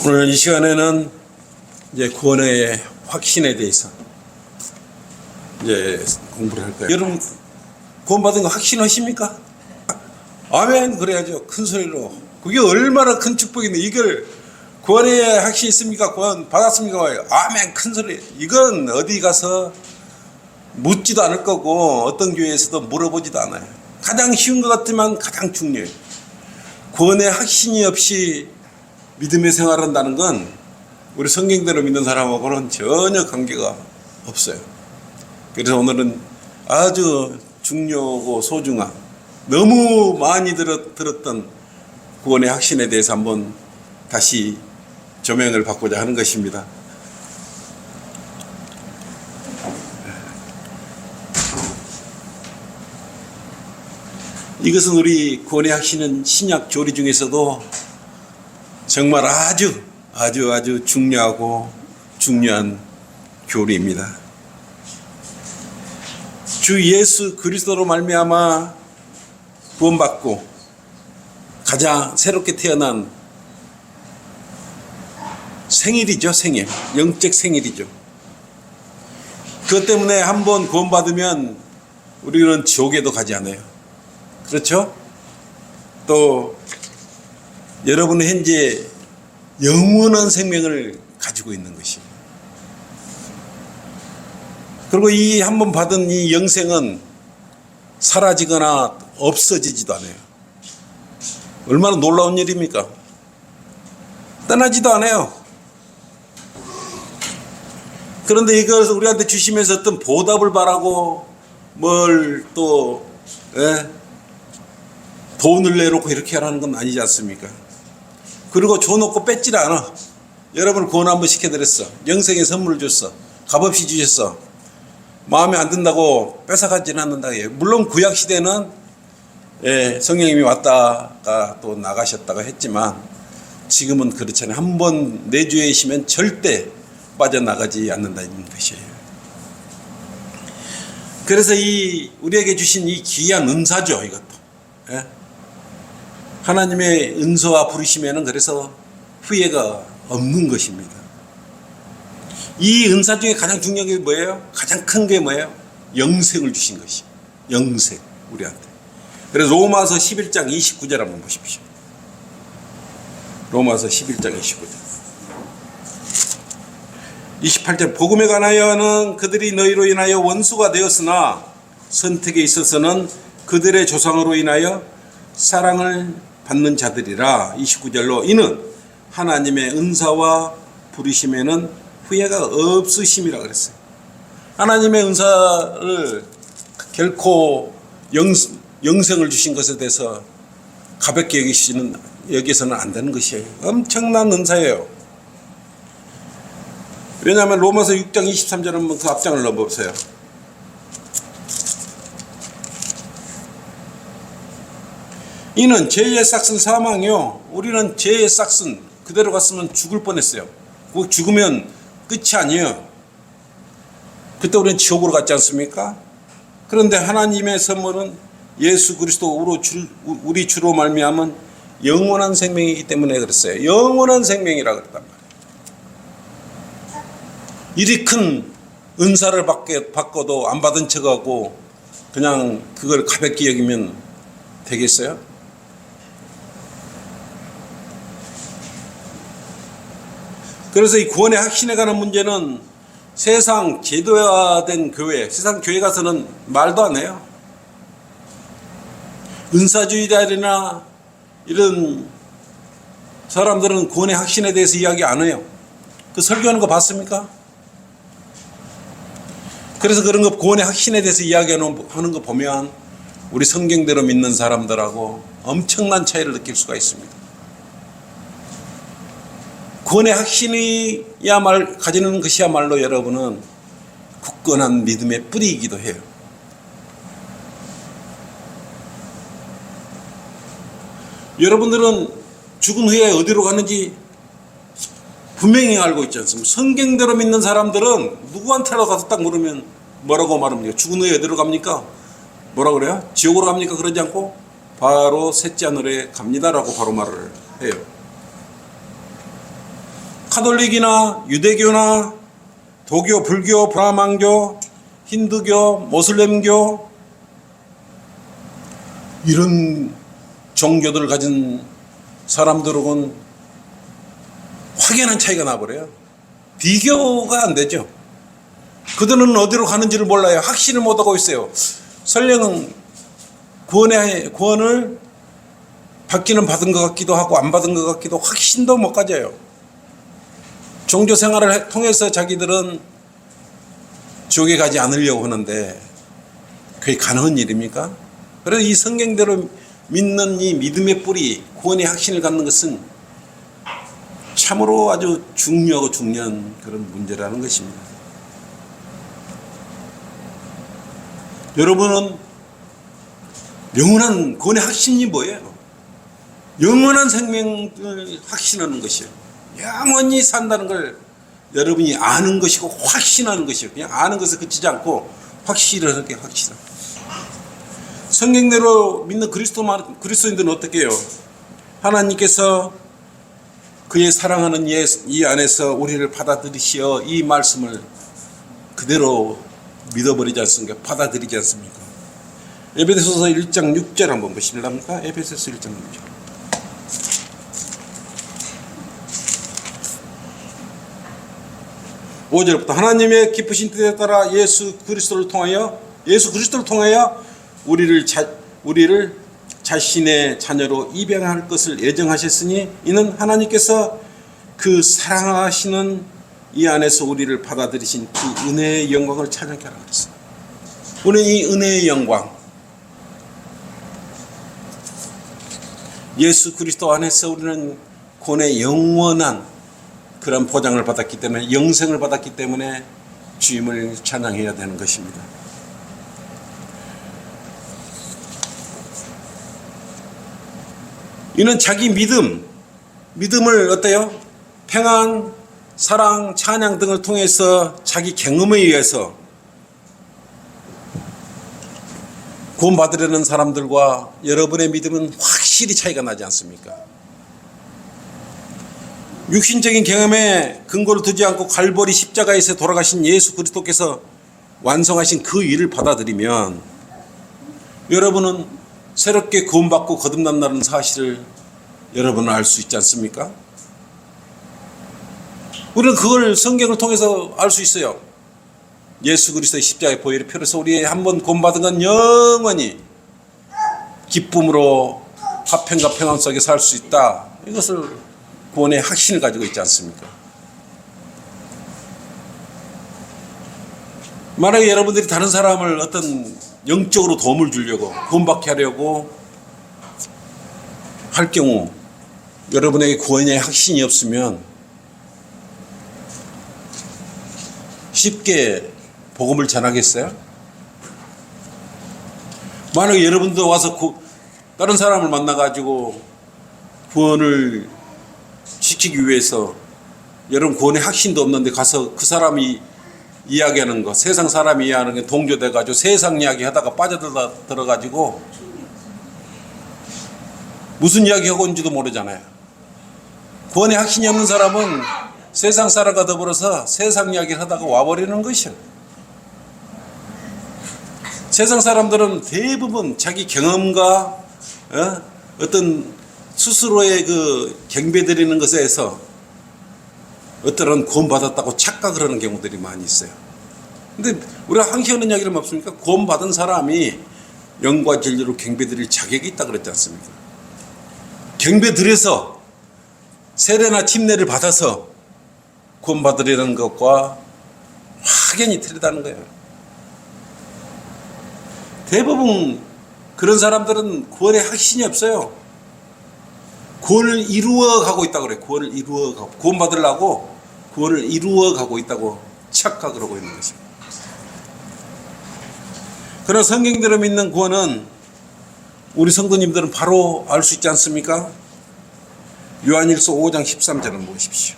오늘 이 시간에는 이제 구원의 확신에 대해서 이제 공부를 할 거예요. 여러분 구원받은 거 확신하십니까? 아멘 그래야죠. 큰 소리로. 그게 얼마나 큰 축복인데 이걸 구원의 확신 있습니까? 구원 받았습니까? 아멘 큰 소리. 이건 어디 가서 묻지도 않을 거고 어떤 교회에서도 물어보지도 않아요. 가장 쉬운 것 같지만 가장 중요해요. 구원의 확신이 없이 믿음의 생활을 한다는 건 우리 성경대로 믿는 사람하고는 전혀 관계가 없어요. 그래서 오늘은 아주 중요하고 소중한 너무 많이 들었던 구원의 확신에 대해서 한번 다시 조명을 받고자 하는 것입니다. 이것은 우리 구원의 확신은 신약 교리 중에서도 정말 아주 중요하고 중요한 교리입니다. 주 예수 그리스도로 말미암아 구원받고 가장 새롭게 태어난 생일이죠. 생일. 영적 생일이죠. 그것 때문에 한번 구원받으면 우리는 지옥에도 가지 않아요. 그렇죠? 또 여러분은 현재 영원한 생명을 가지고 있는 것입니다. 그리고 이 한번 받은 이 영생은 사라지거나 없어지지도 않아요. 얼마나 놀라운 일입니까? 떠나지도 않아요. 그런데 이걸 우리한테 주시면서 어떤 보답을 바라고 뭘 또 돈을 내놓고 이렇게 하라는 건 아니지 않습니까? 그리고 줘놓고 뺏질 않아. 여러분을 구원 한번 시켜드렸어. 영생의 선물을 줬어. 값없이 주셨어. 마음에 안 든다고 뺏어가지는 않는다. 물론 구약시대는 성령님이 왔다가 또 나가셨다가 했지만 지금은 그렇잖아요. 한번 내주이시면 절대 빠져나가지 않는다는 것이에요. 그래서 이 우리에게 주신 이 귀한 은사죠. 이것도. 하나님의 은사와 부르심에는 그래서 후회가 없는 것입니다. 이 은사 중에 가장 중요한 게 뭐예요? 가장 큰 게 뭐예요? 영생을 주신 것이. 영생 우리한테. 그래서 로마서 11장 29절 한번 보십시오. 로마서 11장 29절. 28절 복음에 관하여는 그들이 너희로 인하여 원수가 되었으나 선택에 있어서는 그들의 조상으로 인하여 사랑을 받는 자들이라. 29절로 이는 하나님의 은사와 부르심에는 후회가 없으심이라 그랬어요. 하나님의 은사를 결코 영생을 주신 것에 대해서 가볍게 여기서는 안 되는 것이에요. 엄청난 은사예요. 왜냐하면 로마서 6장 23절 한번 그 앞장을 넣어보세요. 이는 죄의 싹은 사망이요. 우리는 죄의 싹은 그대로 갔으면 죽을 뻔했어요. 죽으면 끝이 아니에요. 그때 우리는 지옥으로 갔지 않습니까? 그런데 하나님의 선물은 예수 그리스도 우리 주로 말미암은 영원한 생명이기 때문에 그랬어요. 영원한 생명이라 그랬단 말이에요. 이리 큰 은사를 받고도 안 받은 척하고 그냥 그걸 가볍게 여기면 되겠어요? 그래서 이 구원의 확신에 관한 문제는 세상 제도화된 교회, 세상 교회 가서는 말도 안 해요. 은사주의자들이나 이런 사람들은 구원의 확신에 대해서 이야기 안 해요. 그 설교하는 거 봤습니까? 그래서 그런 거 구원의 확신에 대해서 이야기하는 거 보면 우리 성경대로 믿는 사람들하고 엄청난 차이를 느낄 수가 있습니다. 구원의 확신이 가지는 것이야말로 여러분은 굳건한 믿음의 뿌리이기도 해요. 여러분들은 죽은 후에 어디로 가는지 분명히 알고 있지 않습니까? 성경대로 믿는 사람들은 누구한테라도 가서 딱 물으면 뭐라고 말합니까? 죽은 후에 어디로 갑니까? 뭐라 그래요? 지옥으로 갑니까? 그러지 않고 바로 셋째 하늘에 갑니다라고 바로 말을 해요. 카톨릭이나 유대교나 도교, 불교, 브라만교, 힌두교, 모슬렘교 이런 종교들을 가진 사람들하고는 확연한 차이가 나버려요. 비교가 안 되죠. 그들은 어디로 가는지를 몰라요. 확신을 못하고 있어요. 설령 구원을 받기는 받은 것 같기도 하고 안 받은 것 같기도 확신도 못 가져요. 종교 생활을 통해서 자기들은 지옥에 가지 않으려고 하는데 그게 가능한 일입니까? 그래서 이 성경대로 믿는 이 믿음의 뿌리, 구원의 확신을 갖는 것은 참으로 아주 중요하고 중요한 그런 문제라는 것입니다. 여러분은 영원한 구원의 확신이 뭐예요? 영원한 생명을 확신하는 것이에요. 영원히 산다는 걸 여러분이 아는 것이고 확신하는 것이에요. 그냥 아는 것에 그치지 않고 확실을 하게 확실하게. 성경대로 믿는 그리스도인들은 어떻게 해요? 하나님께서 그의 사랑하는 이 안에서 우리를 받아들이시어 이 말씀을 그대로 믿어버리지 않습니까? 받아들이지 않습니까? 에베소서 1장 6절 한번 보실랍니까? 에베소서 1장 6절. (5절부터) 하나님의 기쁘신 뜻에 따라 예수 그리스도를 통하여 우리를 자신의 자녀로 입양할 것을 예정하셨으니 이는 하나님께서 그 사랑하시는 이 안에서 우리를 받아들이신 그 은혜의 영광을 찬양케 하라 그랬어요. 우리는 이 은혜의 영광, 예수 그리스도 안에서 우리는 구원의 영원한 그런 보장을 받았기 때문에, 영생을 받았기 때문에 주님을 찬양해야 되는 것입니다. 이는 자기 믿음을 어때요? 평안, 사랑, 찬양 등을 통해서 자기 경험에 의해서 구원받으려는 사람들과 여러분의 믿음은 확실히 차이가 나지 않습니까? 육신적인 경험에 근거를 두지 않고 갈보리 십자가에서 돌아가신 예수 그리스도께서 완성하신 그 일을 받아들이면 여러분은 새롭게 구원받고 거듭난다는 사실을 여러분은 알 수 있지 않습니까? 우리는 그걸 성경을 통해서 알 수 있어요. 예수 그리스도의 십자가의 보혈의 피로서 우리 한번 구원받은 건 영원히 기쁨으로 화평과 평안 속에 살 수 있다. 이것을 구원의 확신을 가지고 있지 않습니까? 만약에 여러분들이 다른 사람을 어떤 영적으로 도움을 주려고 구원받게 하려고 할 경우 여러분에게 구원의 확신이 없으면 쉽게 복음을 전하겠어요? 만약에 여러분도 와서 다른 사람을 만나가지고 구원을 시키기 위해서 여러분 구원의 확신도 없는데 가서 그 사람이 이야기하는 거, 세상 사람이 이야기하는 게 동조돼가지고 세상 이야기 하다가 빠져들어가지고 무슨 이야기 하고 있는지도 모르잖아요. 구원의 확신이 없는 사람은 세상 사람과 더불어서 세상 이야기를 하다가 와버리는 것이요. 세상 사람들은 대부분 자기 경험과 어떤 스스로의 그 경배 드리는 것에서 어떤 구원받았다고 착각을 하는 경우들이 많이 있어요. 근데 우리가 항상 하는 이야기는 없습니까? 구원받은 사람이 영과 진리로 경배 드릴 자격이 있다 그랬지 않습니까? 경배 드려서 세례나 침례를 받아서 구원받으려는 것과 확연히 틀리다는 거예요. 대부분 그런 사람들은 구원의 확신이 없어요. 구원을 이루어 가고 있다고 그래요. 구원을 이루어 가고, 구원 받으려고 구원을 이루어 가고 있다고 착각을 하고 있는 것입니다. 그러나 성경대로 믿는 구원은 우리 성도님들은 바로 알 수 있지 않습니까? 요한일서 5장 13절을 보십시오.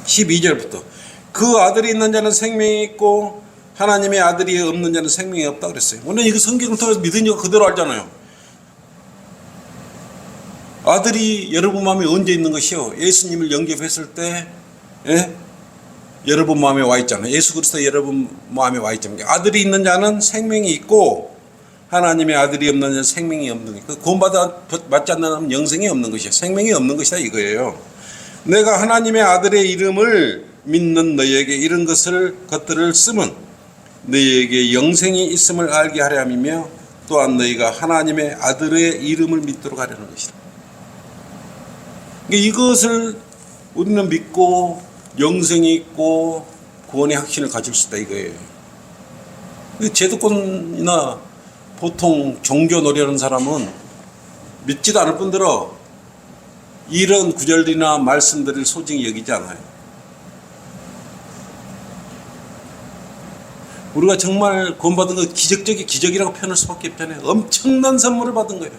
12절부터 그 아들이 있는 자는 생명이 있고 하나님의 아들이 없는 자는 생명이 없다 그랬어요. 오늘 이거 성경을 통해서 믿으니까 그대로 알잖아요. 아들이 여러분 마음에 언제 있는 것이요? 예수님을 영접했을 때, 예? 여러분 마음에 와 있잖아요. 예수 그리스도 여러분 마음에 와 있잖아요. 아들이 있는 자는 생명이 있고 하나님의 아들이 없는 자는 생명이 없는 것. 구원받지 않는 자는 영생이 없는 것이요. 생명이 없는 것이다 이거예요. 내가 하나님의 아들의 이름을 믿는 너희에게 이런 것들을 쓰면 너희에게 영생이 있음을 알게 하려 함이며 또한 너희가 하나님의 아들의 이름을 믿도록 하려는 것이다. 이것을 우리는 믿고 영생이 있고 구원의 확신을 가질 수 있다 이거예요. 제도권이나 보통 종교 노래하는 사람은 믿지도 않을 뿐더러 이런 구절이나 말씀들을 소중히 여기지 않아요. 우리가 정말 구원받은 거 기적이라고 표현할 수밖에 없잖아요. 엄청난 선물을 받은 거예요.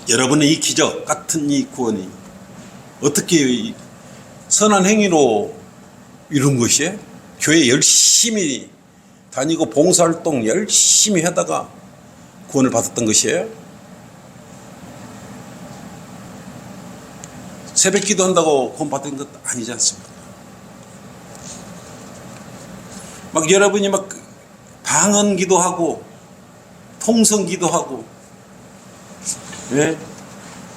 여러분의 이 기적 같은 이 구원이 어떻게 선한 행위로 이룬 것이에요? 교회 열심히 다니고 봉사활동 열심히 하다가 구원을 받았던 것이에요? 새벽 기도한다고 구원 받은 것 아니지 않습니까? 막 여러분이 막 방언 기도하고 통성 기도하고, 예?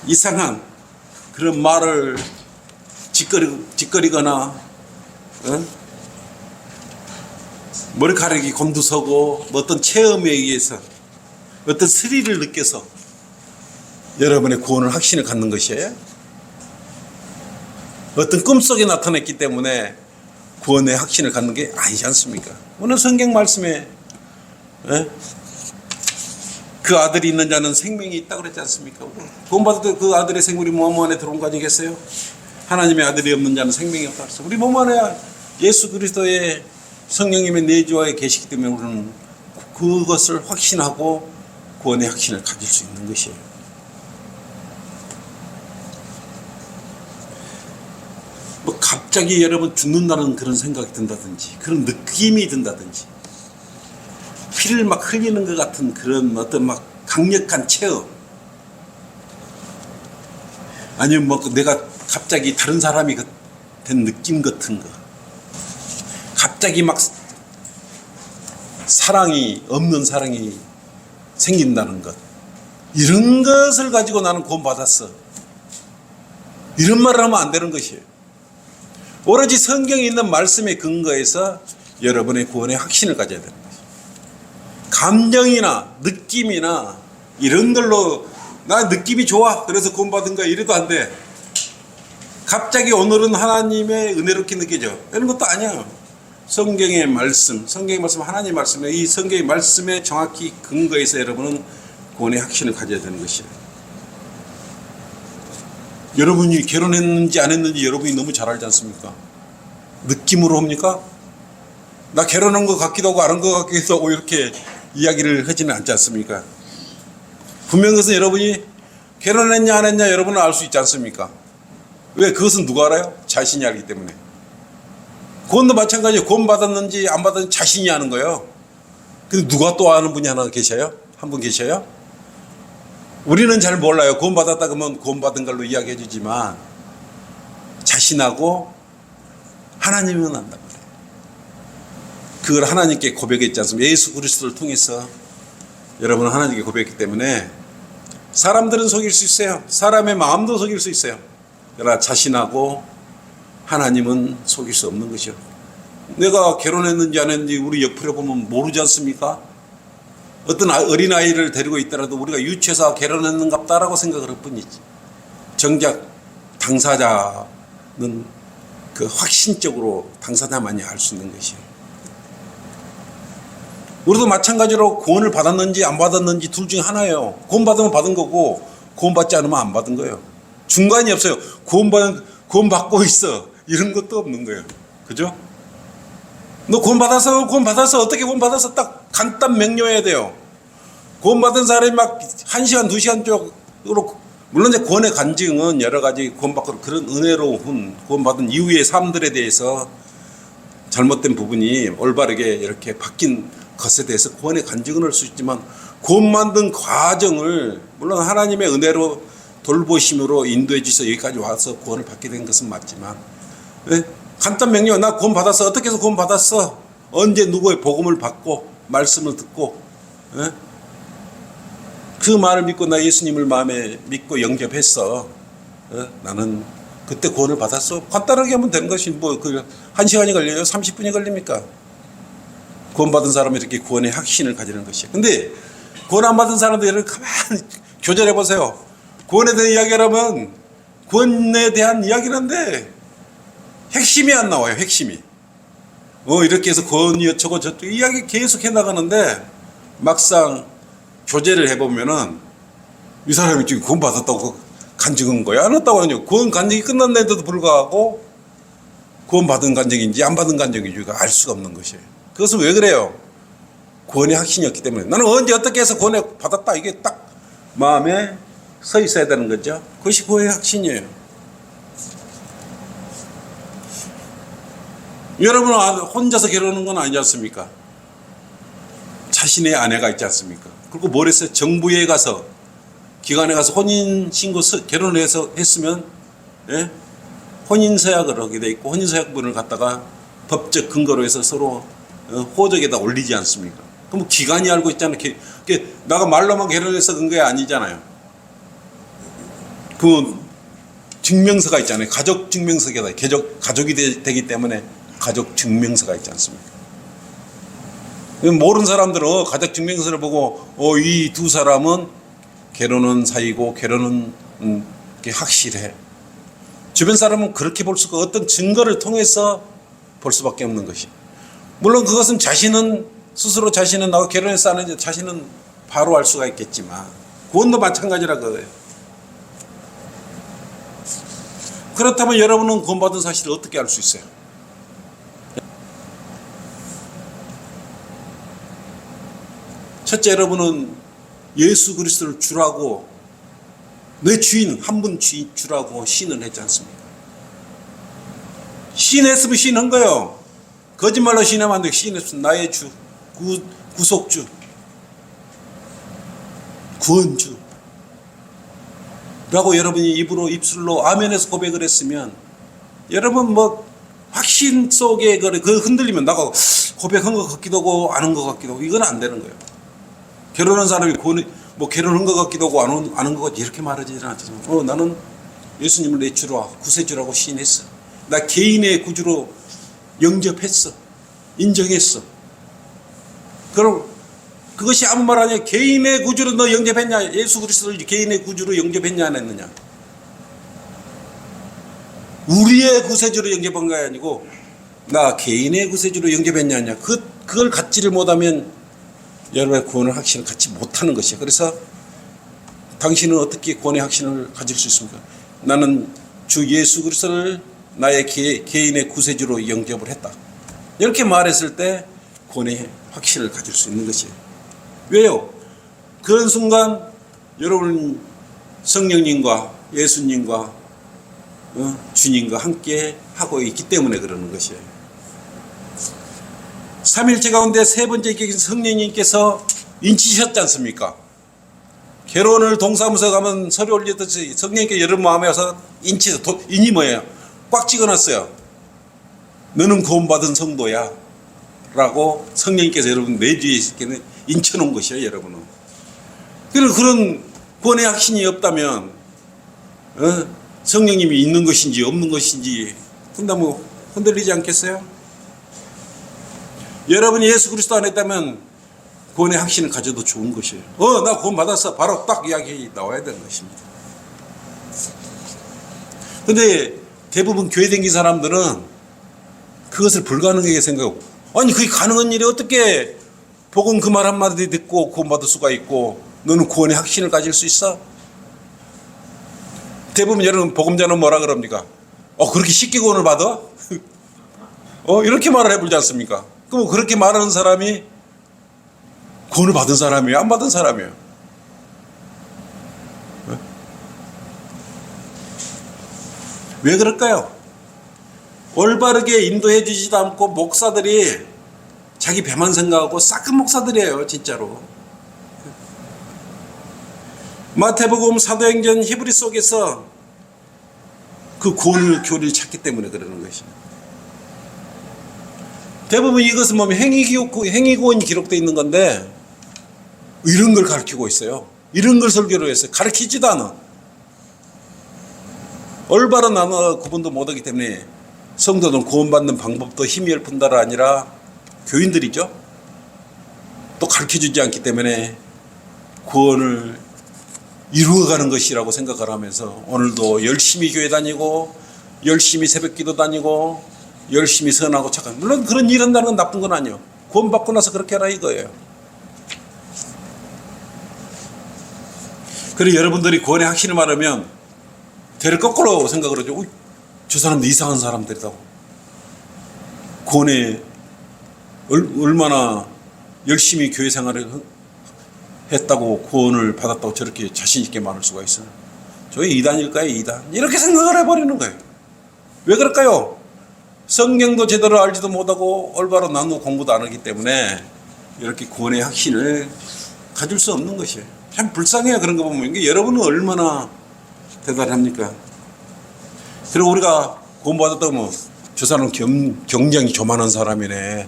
이상한 그런 말을 짓거리거나, 예? 머리카락이 곤두서고 뭐 어떤 체험에 의해서 어떤 스릴을 느껴서 여러분의 구원을 확신을 갖는 것이에요? 어떤 꿈속에 나타났기 때문에 구원의 확신을 갖는 게 아니지 않습니까? 오늘 성경 말씀에, 예? 그 아들이 있는 자는 생명이 있다고 그랬지 않습니까? 구원받을 때 그 아들의 생물이 몸 안에 들어온 거 아니겠어요? 하나님의 아들이 없는 자는 생명이 없다 그랬어. 우리 몸 안에 예수 그리스도의 성령님의 내주하에 계시기 때문에 우리는 그것을 확신하고 구원의 확신을 가질 수 있는 것이에요. 뭐 갑자기 여러분 죽는다는 그런 생각이 든다든지 그런 느낌이 든다든지 피를 막 흘리는 것 같은 그런 어떤 막 강력한 체험, 아니면 뭐 내가 갑자기 다른 사람이 된 느낌 같은 거, 갑자기 막 사랑이 없는 사랑이 생긴다는 것, 이런 것을 가지고 나는 구원받았어, 이런 말을 하면 안 되는 것이에요. 오로지 성경에 있는 말씀에 근거해서 여러분의 구원의 확신을 가져야 되는 것이에요. 감정이나 느낌이나 이런 걸로 나 느낌이 좋아 그래서 구원받은 거야 이래도 안 돼. 갑자기 오늘은 하나님의 은혜롭게 느껴져 이런 것도 아니야. 성경의 말씀 하나님의 말씀에, 이 성경의 말씀에 정확히 근거해서 여러분은 구원의 확신을 가져야 되는 것이에요. 여러분이 결혼했는지 안 했는지 여러분이 너무 잘 알지 않습니까? 느낌으로 합니까? 나 결혼한 것 같기도 하고 안 한 것 같기도 하고 이렇게 이야기를 하지는 않지 않습니까? 분명 그것은 여러분이 결혼했냐 안 했냐 여러분은 알 수 있지 않습니까? 왜? 그것은 누가 알아요? 자신이 알기 때문에. 구원도 마찬가지예요. 구원 받았는지 안 받았는지 자신이 아는 거예요. 근데 누가 또 아는 분이 하나 계셔요? 한 분 계셔요? 우리는 잘 몰라요. 구원 받았다 그러면 구원 받은 걸로 이야기해 주지만 자신하고 하나님은 안다. 그걸 하나님께 고백했지 않습니까? 예수 그리스도를 통해서 여러분은 하나님께 고백했기 때문에 사람들은 속일 수 있어요. 사람의 마음도 속일 수 있어요. 그러나 자신하고 하나님은 속일 수 없는 것이요. 내가 결혼했는지 안 했는지 우리 옆으로 보면 모르지 않습니까? 어떤 어린아이를 데리고 있더라도 우리가 유치해서 결혼했는갑다라고 생각을 할 뿐이지. 정작 당사자는 그 확신적으로 당사자만이 알 수 있는 것이에요. 우리도 마찬가지로 구원을 받았는지 안 받았는지 둘 중에 하나예요. 구원 받으면 받은 거고 구원 받지 않으면 안 받은 거예요. 중간이 없어요. 구원 받고 있어 이런 것도 없는 거예요. 그죠? 너 구원 받았어 어떻게 구원 받았어 딱 간단 명료해야 돼요. 구원 받은 사람이 막 1시간 2시간 쪽으로, 물론 이제 구원의 간증은 여러 가지 구원받고 그런 은혜로운 구원 받은 이후의 삶들에 대해서 잘못된 부분이 올바르게 이렇게 바뀐 것에 대해서 구원의 간증을 할 수 있지만 구원 만든 과정을 물론 하나님의 은혜로 돌보심으로 인도해 주셔서 여기까지 와서 구원을 받게 된 것은 맞지만, 예? 간단 명령, 나 구원 받았어. 어떻게 해서 구원 받았어? 언제 누구의 복음을 받고 말씀을 듣고, 예? 그 말을 믿고 나 예수님을 마음에 믿고 영접했어. 예? 나는 그때 구원을 받았어. 간단하게 하면 되는 것이 뭐 그 1시간이 걸려요? 30분이 걸립니까? 구원받은 사람이 이렇게 구원의 확신을 가지는 것이에요. 근데 구원 안 받은 사람들 여러분 가만히 교절해 보세요. 구원에 대한 이야기라면 구원에 대한 이야기인데 핵심이 안 나와요. 핵심이. 이렇게 해서 구원이 어쩌고 저쩌고 이야기 계속 해 나가는데 막상 교제를 해보면은 이 사람이 지금 구원 받았다고 간증한 거야? 안 했다고 하냐? 구원 간증이 끝났는데도 불구하고 구원 받은 간증인지 안 받은 간증인지 알 수가 없는 것이에요. 그것은 왜 그래요? 구원의 확신이 없기 때문에. 나는 언제 어떻게 해서 구원을 받았다 이게 딱 마음에 서 있어야 되는 거죠. 그것이 구원의 확신이에요. 여러분 혼자서 결혼하는 건 아니지 않습니까? 자신의 아내가 있지 않습니까? 그리고 뭘 했어요? 정부에 가서 기관에 가서 혼인신고 결혼을 해서 했으면, 예? 혼인서약을 하게 돼 있고 혼인서약본을 갖다가 법적 근거로 해서 서로 호적에다 올리지 않습니까? 그럼 기관이 알고 있잖아요. 나가 말로만 결혼해서 그런 게 아니잖아요. 그 증명서가 있잖아요. 가족 증명서가 가족이 되기 때문에 가족 증명서가 있지 않습니까? 모르는 사람들은 가족 증명서를 보고 이 두 사람은 결혼은 사이고 결혼은 확실해. 주변 사람은 그렇게 볼 수가 어떤 증거를 통해서 볼 수밖에 없는 것이. 물론 그것은 자신은 스스로 자신은 나와 결혼해서 하는지 자신은 바로 알 수가 있겠지만 구원도 마찬가지라 그래요. 그렇다면 여러분은 구원받은 사실을 어떻게 알 수 있어요? 첫째, 여러분은 예수 그리스도를 주라고 내 주인 한 분 주라고 시인을 했지 않습니까? 시인했으면 시인한 거예요. 거짓말로 시인하면 안 돼. 시인했으면 나의 주, 구속주, 구원주 라고 여러분이 입술로 아멘해서 고백을 했으면 여러분 뭐 확신 속에 그 흔들리면 나가 고백한 것 같기도 하고 아는 것 같기도 하고 이건 안 되는 거예요. 결혼한 사람이 결혼한 것 같기도 하고 아는 것 같기 이렇게 말하지 않잖아요. 나는 예수님을 내 주라 구세주라고 시인했어. 나 개인의 구주로 영접했어. 인정했어. 그럼 그것이 아무 말 아니야. 개인의 구주로 너 영접했냐? 예수 그리스도를 개인의 구주로 영접했냐 안 했느냐? 우리의 구세주로 영접한 게 아니고 나 개인의 구세주로 영접했냐? 그걸 갖지를 못하면 여러분의 구원의 확신을 갖지 못하는 것이에요. 그래서 당신은 어떻게 구원의 확신을 가질 수 있습니까? 나는 주 예수 그리스도를 나의 개인의 구세주로 영접을 했다. 이렇게 말했을 때 구원의 확신을 가질 수 있는 것이에요. 왜요? 그런 순간 여러분 성령님과 예수님과 주님과 함께 하고 있기 때문에 그러는 것이에요. 삼일체 가운데 세 번째 성령님께서 인치셨지 않습니까? 결혼을 동사무소 가면 서류 올리듯이 성령님께 여러분 마음에 와서 인이 뭐예요? 꽉 찍어놨어요. 너는 구원받은 성도야 라고 성령님께서 여러분 내주에 있게 인쳐놓은 것이에요. 여러분은. 그런 구원의 확신이 없다면 성령님이 있는 것인지 없는 것인지 흔들리지 않겠어요? 여러분이 예수 그리스도 안에 있다면 구원의 확신을 가져도 좋은 것이에요. 나 구원 받았어. 바로 딱 이야기 나와야 되는 것입니다. 근데 대부분 교회 다니는 사람들은 그것을 불가능하게 생각하고, 아니 그게 가능한 일이 어떻게 복음 그 말 한마디 듣고 구원 받을 수가 있고 너는 구원의 확신을 가질 수 있어? 대부분 여러분 복음자는 뭐라 그럽니까? 그렇게 쉽게 구원을 받아? 이렇게 말을 해보지 않습니까? 그럼 그렇게 말하는 사람이 구원을 받은 사람이에요? 안 받은 사람이에요? 왜 그럴까요? 올바르게 인도해 주지도 않고 목사들이 자기 배만 생각하고 싹큰 목사들이에요. 진짜로. 마태복음, 사도행전, 히브리 속에서 그 구원의 교리를 찾기 때문에 그러는 것입니다. 대부분 이것은 보면 행위구원이 기록되어 있는 건데 이런 걸 가르치고 있어요. 이런 걸 설교로 했어요. 가르치지도 않아. 올바른 나눠 구분도 못하기 때문에 성도들은 구원받는 방법도 힘이 열 뿐다라 아니라 교인들이죠. 또 가르쳐주지 않기 때문에 구원을 이루어가는 것이라고 생각을 하면서 오늘도 열심히 교회 다니고 열심히 새벽기도 다니고 열심히 선하고 착한, 물론 그런 일 한다는 건 나쁜 건 아니에요. 구원받고 나서 그렇게 하라 이거예요. 그리고 여러분들이 구원의 확신을 말하면 대를 거꾸로 생각을 하죠. 저 사람도 이상한 사람들이다고. 구원에 얼마나 열심히 교회 생활을 했다고 구원을 받았다고 저렇게 자신 있게 말할 수가 있어요. 저게 이단일까요? 이단. 이렇게 생각을 해버리는 거예요. 왜 그럴까요? 성경도 제대로 알지도 못하고 올바로 나누고 공부도 안 하기 때문에 이렇게 구원의 확신을 가질 수 없는 것이에요. 참 불쌍해요. 그런 거 보면. 이게 여러분은 얼마나 대단합니까? 그리고 우리가 구원받았다고 뭐 저 사람은 굉장히 교만한 사람이네.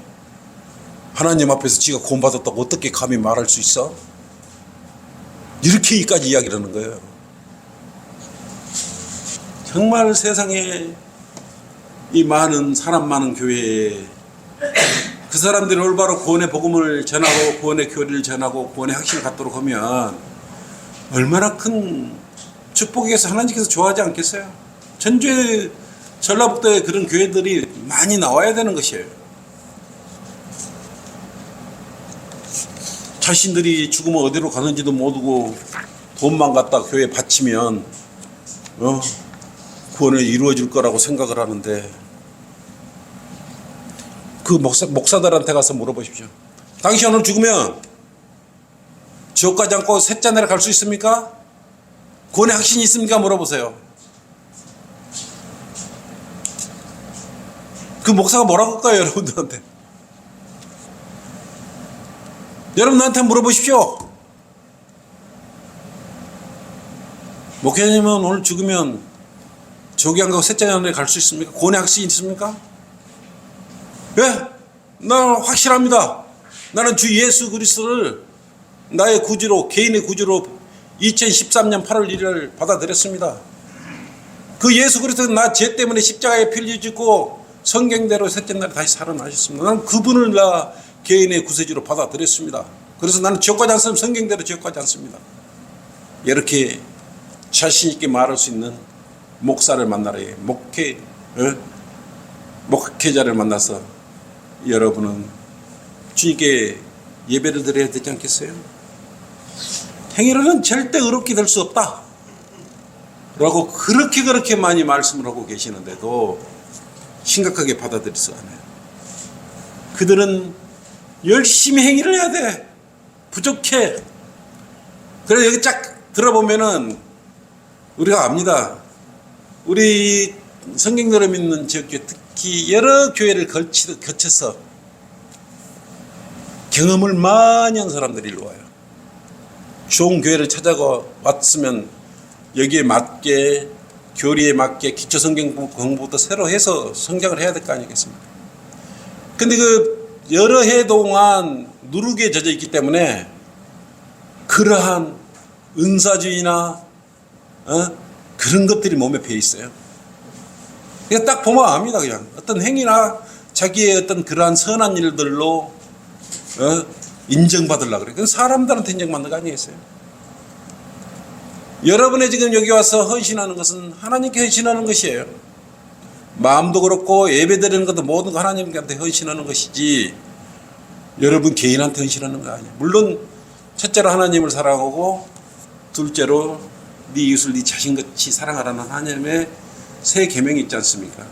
하나님 앞에서 지가 구원받았다고 어떻게 감히 말할 수 있어? 이렇게까지 이야기를 하는 거예요. 정말 세상에 이 많은 사람 많은 교회에 그 사람들이 올바로 구원의 복음을 전하고 구원의 교리를 전하고 구원의 확신을 갖도록 하면 얼마나 큰 축복이겠어. 하나님께서 좋아하지 않겠어요? 전주에 전라북도에 그런 교회들이 많이 나와야 되는 것이에요. 자신들이 죽으면 어디로 가는지도 모르고 돈만 갖다 교회에 바치면 구원을 이루어질 거라고 생각을 하는데 그 목사들한테 가서 물어보십시오. 당신 오늘 죽으면 지옥 가지 않고 셋째 날에 갈 수 있습니까? 구원의 확신이 있습니까? 물어보세요. 그 목사가 뭐라고 할까요? 여러분들한테. 여러분 나한테 물어보십시오. 목회자님은 오늘 죽으면 지옥에 안 가고 셋째 날에 갈 수 있습니까? 구원의 확신이 있습니까? 예? 나는 확실합니다. 나는 주 예수 그리스도를 나의 구주로, 개인의 구주로 2013년 8월 1일 받아들였습니다. 그 예수 그리스도는 나 죄 때문에 십자가에 피를 짓고 성경대로 셋째 날에 다시 살아나셨습니다. 나는 그분을 나 개인의 구세주로 받아들였습니다. 그래서 나는 지옥 가지 않습니다. 성경대로 지옥 가지 않습니다. 이렇게 자신 있게 말할 수 있는 목사를 만나라. 목회자를 만나서 여러분은 주님께 예배를 드려야 되지 않겠어요? 행위로는 절대 의롭게 될 수 없다 라고 그렇게 많이 말씀을 하고 계시는데도 심각하게 받아들이지 않아요. 그들은 열심히 행위를 해야 돼. 부족해. 그래서 여기 쫙 들어보면은 우리가 압니다. 우리 성경대로 믿는 지역교회, 특히 여러 교회를 거쳐서 경험을 많이 한 사람들이 일로 와요. 좋은 교회를 찾아가 왔으면 여기에 맞게, 교리에 맞게 기초성경 공부도 새로 해서 성장을 해야 될 거 아니겠습니까? 근데 그 여러 해 동안 누룩에 젖어 있기 때문에 그러한 은사주의나 그런 것들이 몸에 배어 있어요. 그냥 딱 보면 압니다. 그냥 어떤 행위나 자기의 어떤 그러한 선한 일들로 인정받으려고 그래. 그건 사람들한테 인정받는 거 아니겠어요? 여러분의 지금 여기 와서 헌신하는 것은 하나님께 헌신하는 것이에요. 마음도 그렇고 예배드리는 것도 모든 거 하나님한테 헌신하는 것이지 여러분 개인한테 헌신하는 거 아니에요. 물론 첫째로 하나님을 사랑하고 둘째로 네 이웃을 네 자신같이 사랑하라는 하나님의 새 계명이 있지 않습니까?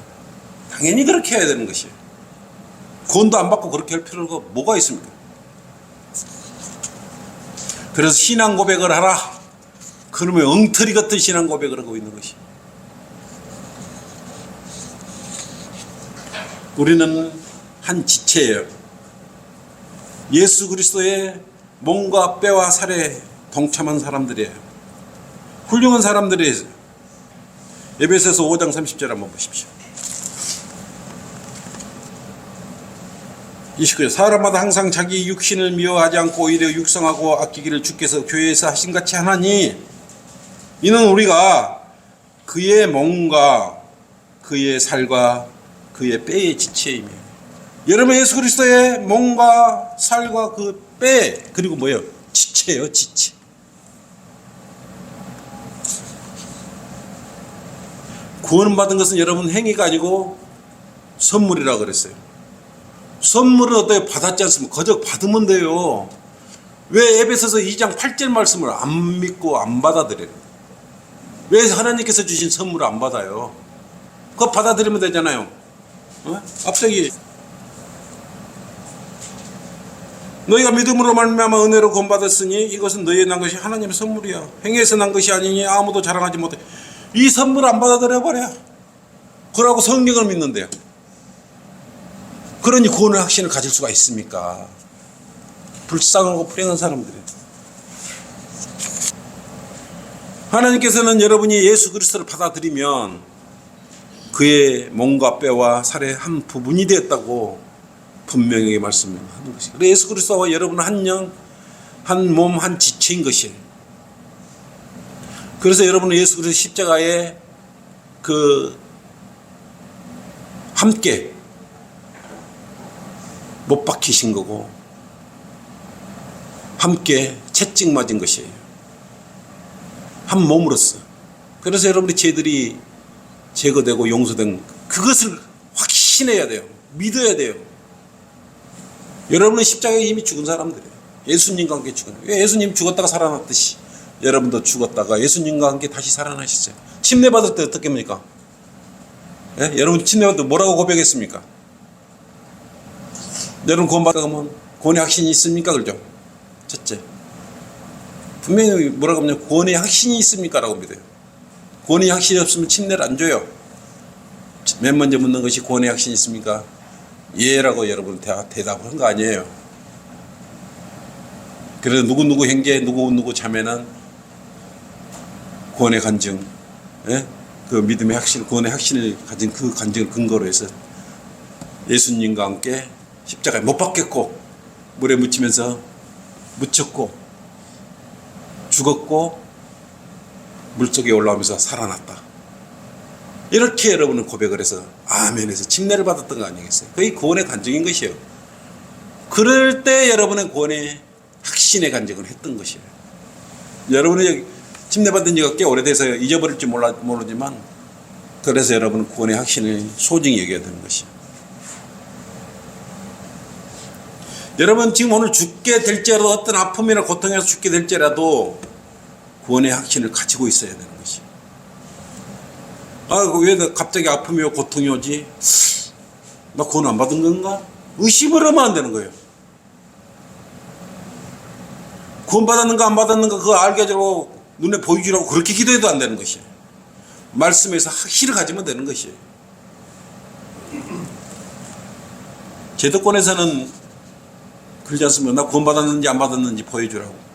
당연히 그렇게 해야 되는 것이에요. 구원도 안 받고 그렇게 할 필요가 뭐가 있습니까? 그래서 신앙 고백을 하라. 그러면 엉터리 같은 신앙 고백을 하고 있는 것이. 우리는 한 지체예요. 예수 그리스도의 몸과 뼈와 살에 동참한 사람들이에요. 훌륭한 사람들이 에베소서 5장 30절 한번 보십시오. 29절 사람마다 항상 자기 육신을 미워하지 않고 오히려 육성하고 아끼기를 주께서 교회에서 하신 같이 하나니 이는 우리가 그의 몸과 그의 살과 그의 뼈의 지체이며. 여러분 예수 그리스도의 몸과 살과 그 뼈 그리고 뭐예요? 지체예요. 지체. 구원받은 것은 여러분 행위가 아니고 선물이라고 그랬어요. 선물은 어때요? 받았지 않습니까? 거저 받으면 돼요. 왜 에베소서 2장 8절 말씀을 안 믿고 안 받아들여요? 왜 하나님께서 주신 선물을 안 받아요? 그거 받아들이면 되잖아요. 갑자기 너희가 믿음으로 말미암아 은혜로 구원받았으니 이것은 너희의 난 것이 하나님의 선물이야. 행위에서 난 것이 아니니 아무도 자랑하지 못해. 이 선물을 안 받아들여 버려. 그러고 성령을 믿는데요. 그러니 구원의 확신을 가질 수가 있습니까? 불쌍하고 불행한 사람들이에요. 하나님께서는 여러분이 예수 그리스도를 받아들이면 그의 몸과 뼈와 살의 한 부분이 되었다고 분명하게 말씀하는 것이에요. 그래서 예수 그리스도와 여러분은 한 영, 한 몸, 한 지체인 것이에요. 그래서 여러분은 예수 그리스도 십자가에 함께 못 박히신 거고 함께 채찍 맞은 것이에요. 한 몸으로서. 그래서 여러분의 죄들이 제거되고 용서된 그것을 확신해야 돼요. 믿어야 돼요. 여러분은 십자가에 이미 죽은 사람들이에요. 예수님과 함께 죽은. 왜 예수님 죽었다가 살아났듯이 여러분도 죽었다가 예수님과 함께 다시 살아나셨어요. 침례 받을 때 어떻게 합니까? 예? 여러분 침례 받을 때 뭐라고 고백했습니까? 여러분 구원 받으면 구원의 확신이 있습니까? 그러죠? 첫째. 분명히 뭐라고 하면 구원의 확신이 있습니까? 라고 믿어요. 구원의 확신이 없으면 침례를 안 줘요. 맨 먼저 묻는 것이 구원의 확신이 있습니까? 예라고 여러분 대답을 한 거 아니에요. 그래서 누구누구 형제 누구누구 자매는 구원의 간증, 예? 그 믿음의 확신, 구원의 확신을 가진 그 간증을 근거로 해서 예수님과 함께 십자가에 못 박혔고 물에 묻히면서 묻혔고 죽었고 물속에 올라오면서 살아났다. 이렇게 여러분은 고백을 해서 아멘에서 침례를 받았던 거 아니겠어요? 그게 구원의 간증인 것이에요. 그럴 때 여러분의 구원의 확신의 간증을 했던 것이에요. 여러분이 침례 받은 지가 꽤 오래돼서 잊어버릴지 모르지만 그래서 여러분은 구원의 확신을 소중히 여겨야 되는 것이에요. 여러분 지금 오늘 죽게 될지라도 어떤 아픔이나 고통에서 죽게 될지라도 구원의 확신을 가지고 있어야 되는 것이에요. 왜 갑자기 아픔이 오고 고통이 오지? 나 구원 안 받은 건가? 의심을 하면 안 되는 거예요. 구원 받았는가 안 받았는가 그거 알게 하려고 눈에 보여주라고 그렇게 기도해도 안 되는 것이에요. 말씀에서 확신을 가지면 되는 것이에요. 제도권에서는 그러지 않습니까? 나 구원 받았는지 안 받았는지 보여주라고.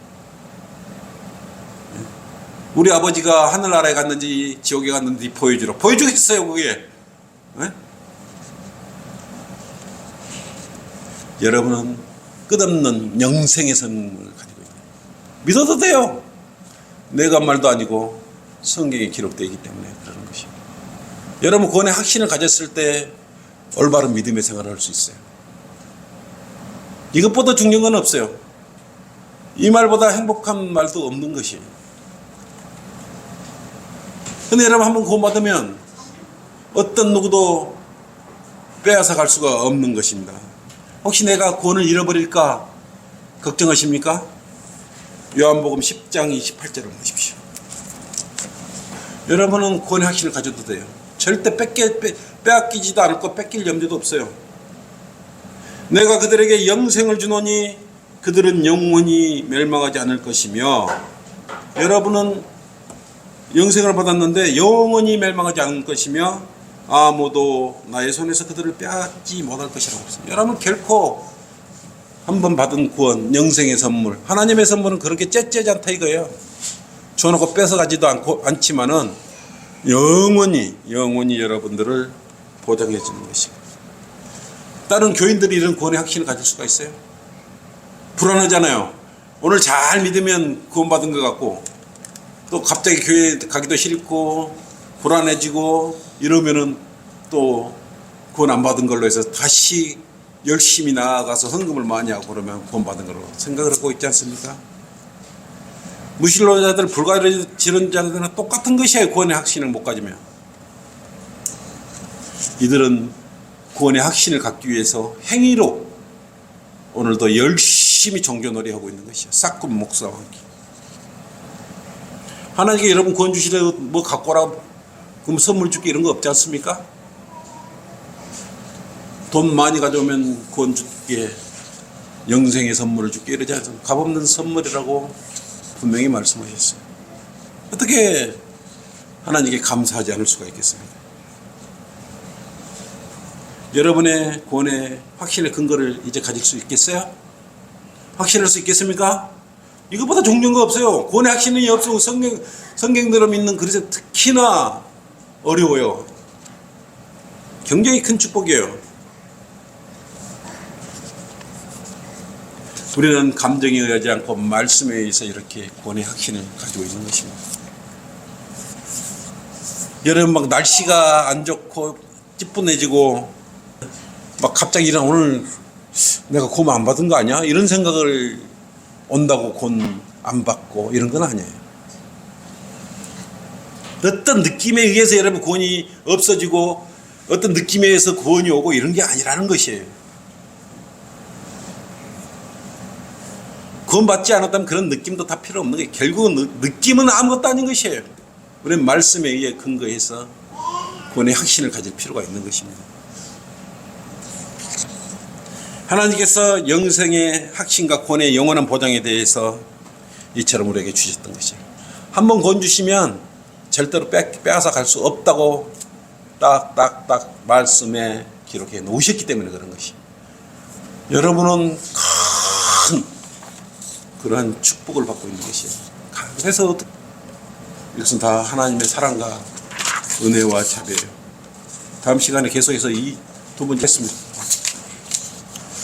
우리 아버지가 하늘나라에 갔는지 지옥에 갔는지 보여주라. 보여주겠어요 그게. 네? 여러분은 끝없는 영생의 선물을 가지고 있다. 믿어도 돼요. 내가 한 말도 아니고 성경에 기록되어 있기 때문에 그러는 것이에요. 여러분 구원의 확신을 가졌을 때 올바른 믿음의 생활을 할 수 있어요. 이것보다 중요한 건 없어요. 이 말보다 행복한 말도 없는 것이에요. 근데 여러분 한번 구원받으면 어떤 누구도 빼앗아 갈 수가 없는 것입니다. 혹시 내가 구원을 잃어버릴까 걱정하십니까? 요한복음 10장 28절을 보십시오. 여러분은 구원의 확신을 가져도 돼요. 절대 빼앗기지도 않고 뺏길 염려도 없어요. 내가 그들에게 영생을 주노니 그들은 영원히 멸망하지 않을 것이며, 여러분은 영생을 받았는데 영원히 멸망하지 않을 것이며 아무도 나의 손에서 그들을 빼앗지 못할 것이라고 했습니다. 여러분 결코 한번 받은 구원, 영생의 선물, 하나님의 선물은 그렇게 째째지 않다 이거예요. 줘놓고 뺏어가지도 않지만은 영원히 여러분들을 보장해 주는 것입니다. 다른 교인들이 이런 구원의 확신을 가질 수가 있어요? 불안하잖아요. 오늘 잘 믿으면 구원받은 것 같고 또 갑자기 교회 가기도 싫고 불안해지고 이러면은 또 구원 안 받은 걸로 해서 다시 열심히 나아가서 헌금을 많이 하고 그러면 구원받은 걸로 생각을 하고 있지 않습니까? 무신론자들, 불가지론자들은 똑같은 것이에요. 구원의 확신을 못 가지면. 이들은 구원의 확신을 갖기 위해서 행위로 오늘도 열심히 종교놀이 하고 있는 것이에요. 싹군 목사와 함께. 하나님께 여러분 구원 주시래 뭐 갖고 오라 그럼 선물 줄게 이런 거 없지 않습니까? 돈 많이 가져오면 구원 줄게, 영생의 선물을 줄게 이러지 않습니까? 값없는 선물이라고 분명히 말씀하셨어요. 어떻게 하나님께 감사하지 않을 수가 있겠습니까? 여러분의 구원의 확신의 근거를 이제 가질 수 있겠어요? 확신할 수 있겠습니까? 이것보다 존경가 없어요. 구원의 확신이 없으면 성경대로 믿는 그래서 특히나 어려워요. 굉장히 큰 축복이에요. 우리는 감정에 의하지 않고 말씀에 의해서 이렇게 구원의 확신을 가지고 있는 것입니다. 여러분 막 날씨가 안 좋고 찌뿌내지고 막 갑자기 일어나 오늘 내가 구원 안 받은 거 아니야? 이런 생각을 온다고 구원 안 받고 이런 건 아니에요. 어떤 느낌에 의해서 여러분 구원이 없어지고 어떤 느낌에 의해서 구원이 오고 이런 게 아니라는 것이에요. 구원받지 않았다면 그런 느낌도 다 필요 없는 게 결국은 느낌은 아무것도 아닌 것이에요. 우리는 말씀에 의해 근거해서 구원의 확신을 가질 필요가 있는 것입니다. 하나님께서 영생의 확신과 구원의 영원한 보장에 대해서 이처럼 우리에게 주셨던 것이에요. 한번 구원 주시면 절대로 빼앗아 갈 수 없다고 딱딱딱 말씀에 기록해 놓으셨기 때문에 그런 것이에요. 여러분은 큰 그러한 축복을 받고 있는 것이에요. 그래서 이것은 다 하나님의 사랑과 은혜와 자비예요. 다음 시간에 계속해서 이 두 번째 했습니다.